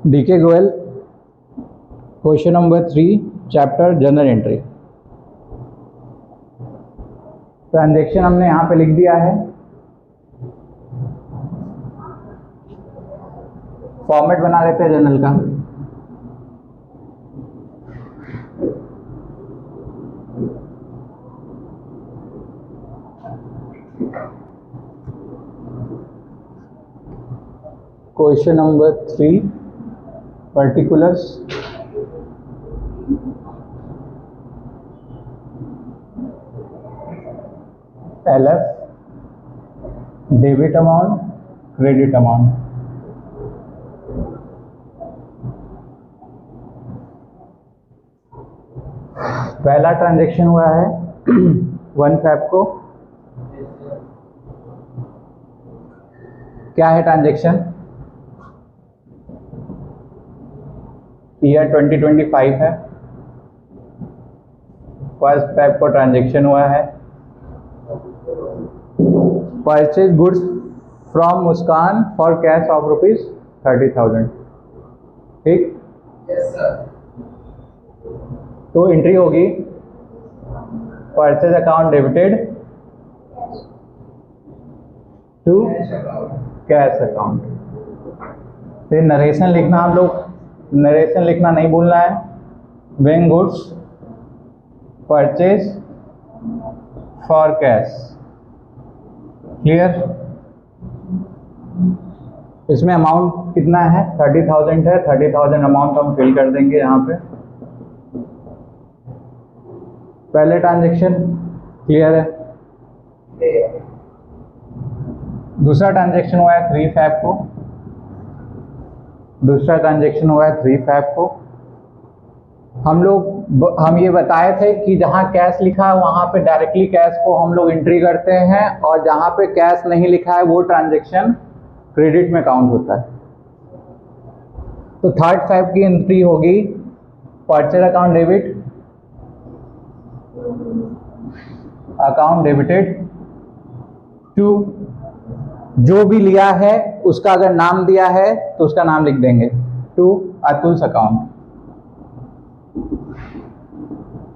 DK Goyal, question number 3, chapter journal entry. Transaction हमने यहाँ पे लिख दिया है। फॉर्मेट बना लेते हैं जनरल का। Question number 3, particulars. LF, debit amount, credit amount. पहला ट्रांजैक्शन हुआ है 1 Feb को। क्या है ट्रांजैक्शन? ईयर 2025 है। 1 Feb को ट्रांजैक्शन हुआ है। Purchase goods from Muskan for cash of ₹30,000। ठीक? Yes sir. तो एंट्री होगी purchase account debited to cash account. फिर नरेशन लिखना, हम लोग नरेशन लिखना नहीं भूलना है। Being goods purchase for cash. Clear? इसमें अमाउंट कितना है? 30,000 है। 30,000 अमाउंट हम फिल कर देंगे यहाँ पे। पहले ट्रांजैक्शन क्लियर है। दूसरा ट्रांजैक्शन हुआ है 3 Feb को। दूसरा ट्रांजैक्शन हुआ है 3 Feb को। हम ये बताए थे कि जहाँ कैश लिखा है वहाँ पे डायरेक्टली कैश को हम लोग एंट्री करते हैं, और जहाँ पे कैश नहीं लिखा है वो ट्रांजैक्शन क्रेडिट में काउंट होता है। तो 3 Feb की एंट्री होगी purchase account debit, account debited to, जो भी लिया है उसका अगर नाम दिया है तो उसका नाम लिख देंगे, to Atul's account.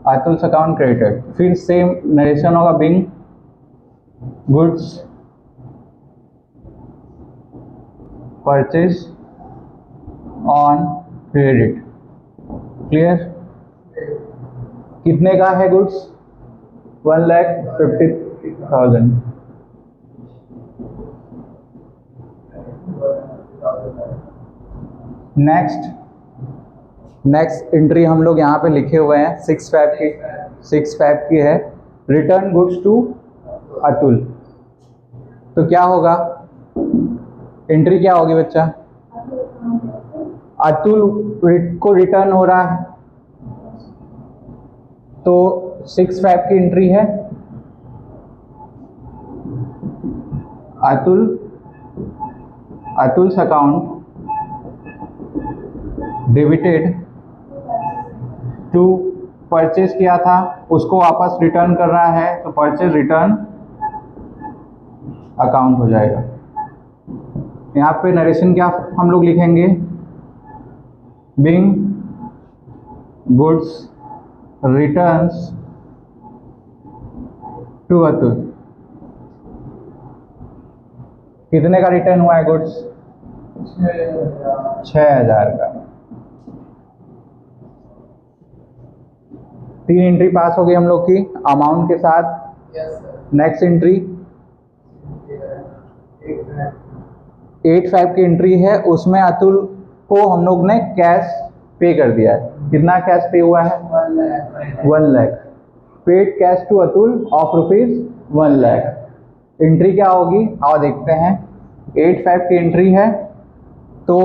Atul's account credited. फिर सेम नरेशन होगा being goods purchase on credit. Clear? कितने का है गुड्स? 1,50,000। नेक्स्ट एंट्री हम लोग यहाँ पे लिखे हुए हैं 6 Feb की। 6 Feb की है रिटर्न गुड्स टू अतुल। तो क्या होगा? एंट्री क्या होगी बच्चा? अतुल को रिटर्न हो रहा है, तो 6 Feb की एंट्री है Atul's account debited to, purchase किया था उसको वापस रिटर्न कर रहा है, तो परचेज रिटर्न अकाउंट हो जाएगा। यहाँ पे नरेशन क्या हम लोग लिखेंगे? Being goods returns to Atul. कितने का रिटर्न हुआ है गुड्स? 6,000 का। 3 एंट्री पास हो गई हम लोग की अमाउंट के साथ। नेक्स्ट एंट्री 8 Feb की एंट्री है, उसमें अतुल को हम लोग ने कैश पे कर दिया है। कितना कैश पे हुआ है? 1 lakh. Paid cash to Atul of ₹1 lakh. Entry क्या होगी? आओ देखते हैं। 8 Feb की एंट्री है, तो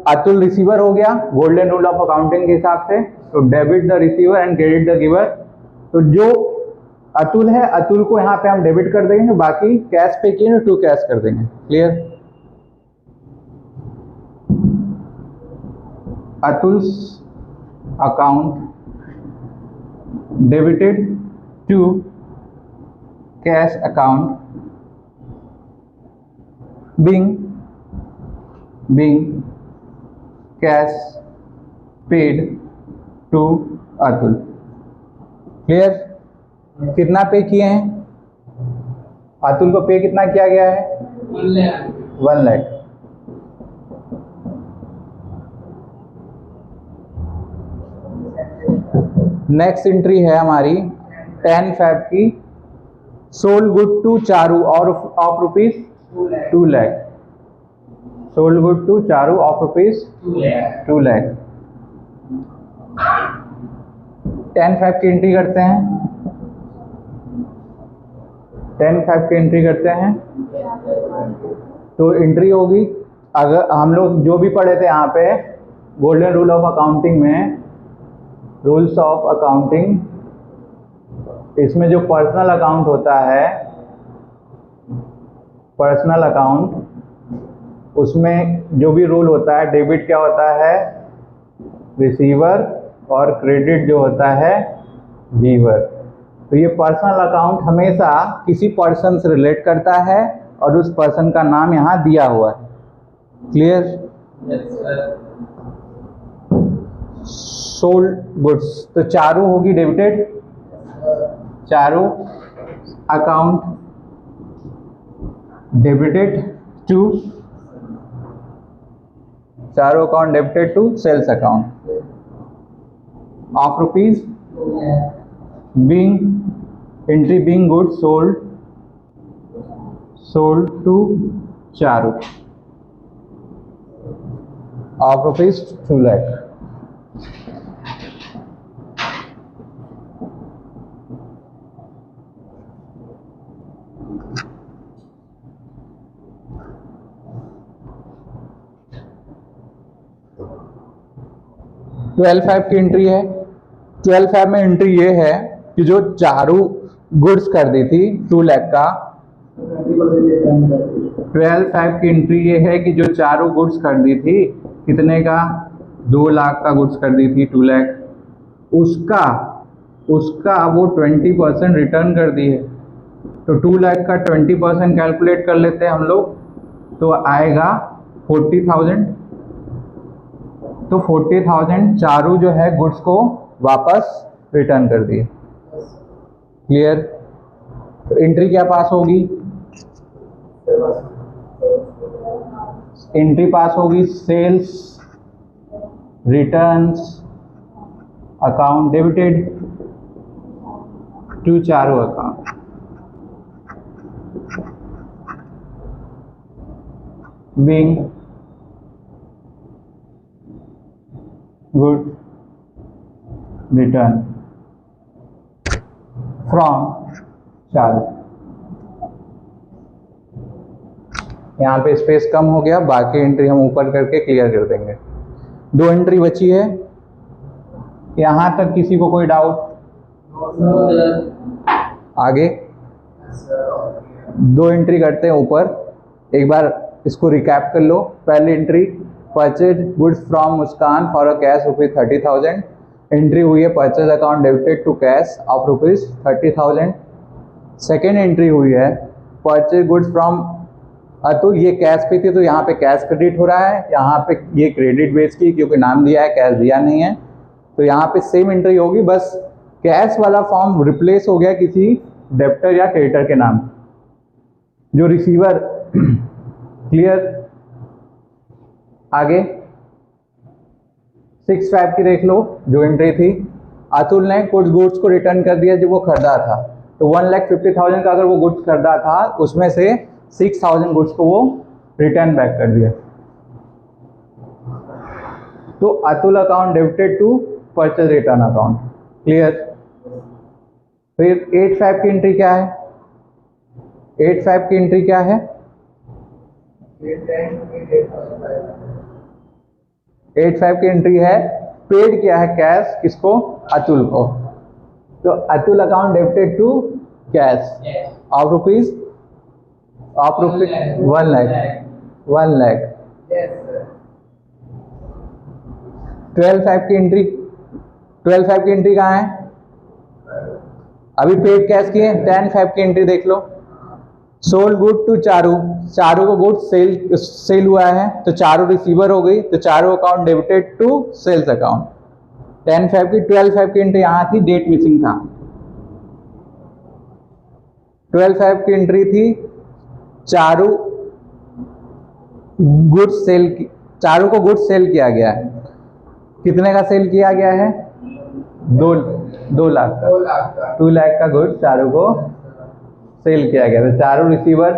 अतुल रिसीवर हो गया गोल्डन रूल ऑफ अकाउंटिंग के हिसाब से। तो debit the receiver and credit the giver. तो जो अतुल है, अतुल को यहाँ पे हम डेबिट कर देंगे, बाकी कैश पे किए टू कैश कर देंगे। Clear? Atul's account debited to cash account being cash paid to Atul. Clear? कितना पे किए हैं? अतुल को पे कितना किया गया है? 1 लाख। नेक्स्ट एंट्री है हमारी 10 Feb की, सोल्ड गुड टू चारू और of rupees 2 lakh. Sold good to Charu of rupees 2 lakh. 10 Feb की एंट्री करते हैं। 10 Feb की एंट्री करते हैं तो एंट्री होगी, अगर हम लोग जो भी पढ़े थे यहाँ पे गोल्डन रूल ऑफ अकाउंटिंग में, रूल्स ऑफ अकाउंटिंग, इसमें जो पर्सनल अकाउंट होता है, पर्सनल अकाउंट, उसमें जो भी रूल होता है, डेबिट क्या होता है? रिसीवर, और क्रेडिट जो होता है गिवर। तो ये पर्सनल अकाउंट हमेशा किसी पर्सन से रिलेट करता है और उस पर्सन का नाम यहाँ दिया हुआ है। क्लियर? सोल्ड गुड्स, तो चारू होगी debited, Charu account debited to, Charu account debited to sales account of rupees being entry being goods sold to Charu of rupees 2 lakh। Twelve five की एंट्री है। 12 Feb में एंट्री ये है कि जो चारू गुड्स कर दी थी 2 लाख का, 12 Feb की एंट्री ये है कि जो चारू गुड्स कर दी थी, कितने का? 2 लाख का गुड्स कर दी थी, 2 लाख, उसका वो 20% रिटर्न कर दी है। तो 2 लाख का 20% कैलकुलेट कर लेते हैं हम लोग, तो आएगा 40,000। तो 40,000 चारू जो है गुड्स को वापस रिटर्न कर दिए। क्लियर? तो एंट्री क्या पास होगी? एंट्री पास होगी sales returns account debited to Charu account. Being good return from Charu. यहाँ पे स्पेस कम हो गया, बाकी एंट्री हम ऊपर करके क्लियर कर देंगे। 2 एंट्री बची है। यहाँ तक किसी को कोई डाउट? आगे 2 एंट्री करते हैं ऊपर, एक बार इसको रिकैप कर लो। पहली entry purchase goods from Muskan for a cash rupees 30,000। Entry हुई है purchase account debited to cash of rupees 30,000। Second entry हुई है परचेज गुड्स फ्रॉम अतुल, ये कैश पे थी तो यहाँ पे कैश क्रेडिट हो रहा है, यहाँ पे ये क्रेडिट बेस की, क्योंकि नाम दिया है, कैश दिया नहीं है, तो यहाँ पे सेम एंट्री होगी, बस कैश वाला फॉर्म रिप्लेस हो गया किसी डेब्टर या क्रेडिटर के नाम, जो रिसीवर। क्लियर? आगे 6 Feb की देख लो, जो एंट्री थी, अतुल ने कुछ गुड्स को रिटर्न कर दिया जो वो खरीदा था। तो 1,50,000 का अगर वो गुड्स खरीदा था, उसमें से 6,000 गुड्स को वो रिटर्न बैक कर दिया। तो Atul account debited to purchase return account. Clear? फिर 8 Feb की एंट्री क्या है? 8 Feb की एंट्री क्या है? 8 Feb की एंट्री है, पेड किया है कैश, किसको? अतुल को। तो Atul account debited to cash of rupees 1 lakh. 12 Feb की एंट्री, 12 Feb की एंट्री कहाँ है? अभी पेड कैश की है। 10 Feb की एंट्री देख लो, sold good to Charu, Charu को गुड सेल हुआ है तो चारू रिसीवर हो गई, तो Charu account debited to sales account. 10/5 की 12/5 की एंट्री यहाँ थी, डेट मिसिंग था। 12/5 की एंट्री थी, चारू गुड सेल, चारू को गुड सेल किया गया है। कितने का सेल किया गया है? 2 लाख का, 2 लाख का गुड चारू को सेल किया गया, तो चारू रिसीवर,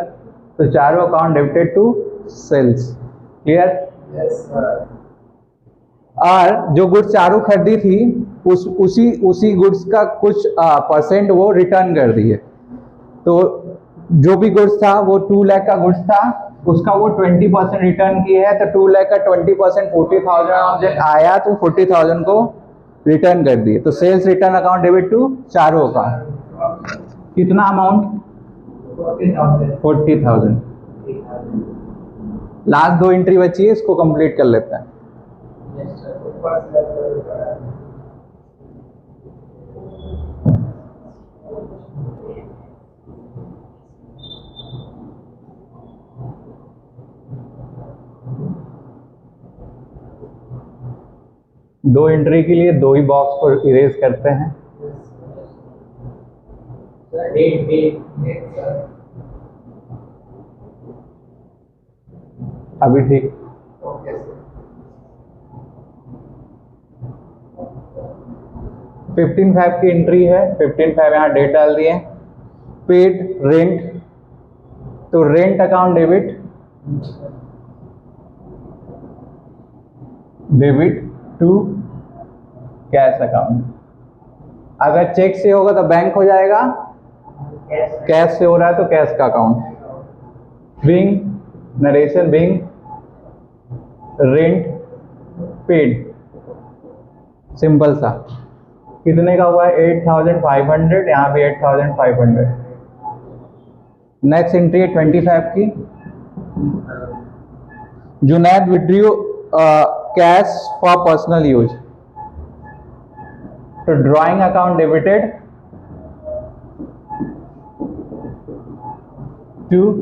तो Charu account debited to sales. Clear? और जो गुड्स चारू खरीदी थी उसी गुड्स का कुछ परसेंट वो रिटर्न कर दिए। तो जो भी गुड्स था वो 2 लाख का गुड्स था, उसका वो 20% रिटर्न किए है, तो 2 लाख का 20% 40,000 आया, तो 40,000 को रिटर्न कर दिए। तो sales return account debit to Charu account. कितना अमाउंट? 40,000। लास्ट 2 एंट्री बची है, इसको कंप्लीट कर लेते हैं। दो एंट्री के लिए 2 ही बॉक्स को इरेज करते हैं। अभी ठीक। Okay, 15/5 की एंट्री है, 15/5 यहाँ डेट डाल दिए। पेड रेंट, तो rent account debit to cash account. अगर चेक से होगा तो बैंक हो जाएगा, कैश से हो रहा है तो कैश का account. Being narration, being rent paid, simple सा। कितने का हुआ है? 8,500, यहाँ पे 8,500। नेक्स्ट एंट्री है 25 की। Junaid withdrew cash for personal use, तो drawing account debited to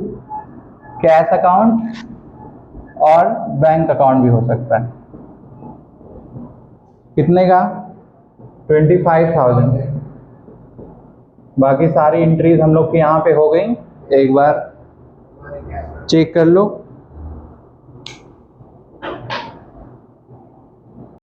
cash account, और बैंक अकाउंट भी हो सकता है। कितने का? 25,000। बाकी सारी एंट्रीज हम लोग की यहाँ पे हो गई, एक बार चेक कर लो।